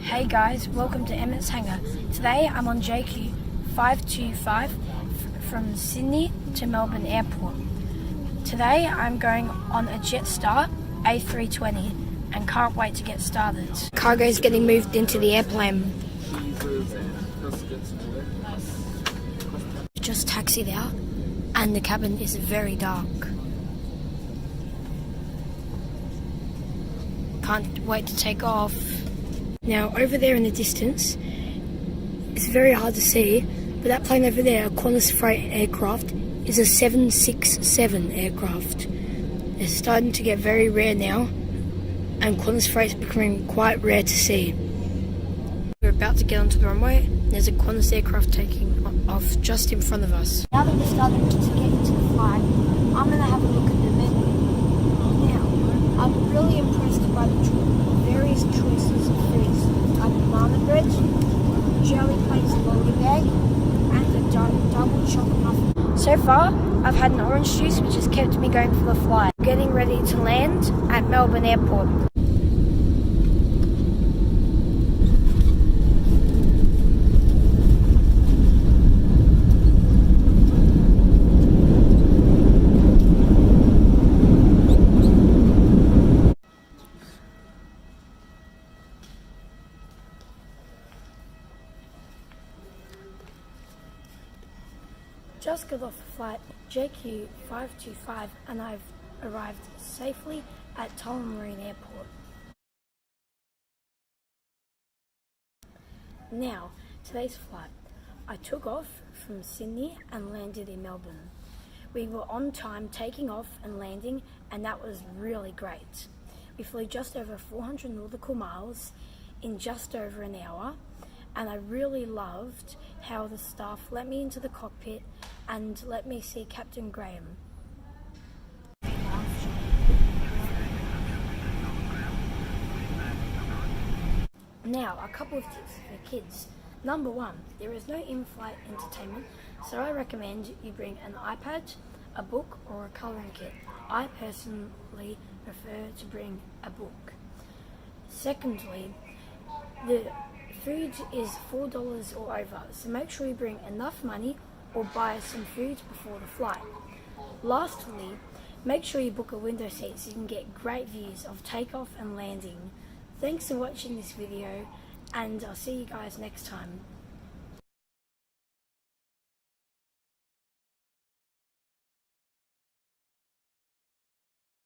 Hey guys, welcome to Emmett's Hangar. Today I'm on JQ525 from Sydney to Melbourne Airport. Today I'm going on a Jetstar A320 and can't wait to get started. Cargo is getting moved into the airplane. Just taxied out and the cabin is very dark. Can't wait to take off. Now over there in the distance, it's very hard to see, but that plane over there, a Qantas freight aircraft, is a 767 aircraft. They're starting to get very rare now, and Qantas freight is becoming quite rare to see. We're about to get onto the runway. There's a Qantas aircraft taking off just in front of us. Now that we're starting to get into the flight, I'm going to have a look at the menu. Now, I'm really impressed by the various choices of foods, like banana bread, jelly plates lolly bag, and a double chocolate muffin. So far, I've had an orange juice, which has kept me going for the flight. Getting ready to land at Melbourne Airport. Just got off the flight JQ525 and I've arrived safely at Tullamarine Airport. Now, today's flight. I took off from Sydney and landed in Melbourne. We were on time taking off and landing, and that was really great. We flew just over 400 nautical miles in just over an hour, and I really loved how the staff let me into the cockpit and let me see Captain Graham. Now, a couple of tips for kids. Number one, there is no in-flight entertainment, so I recommend you bring an iPad, a book, or a colouring kit. I personally prefer to bring a book. Secondly, the food is $4 or over, so make sure you bring enough money or buy some food before the flight. Lastly, make sure you book a window seat so you can get great views of takeoff and landing. Thanks for watching this video, and I'll see you guys next time.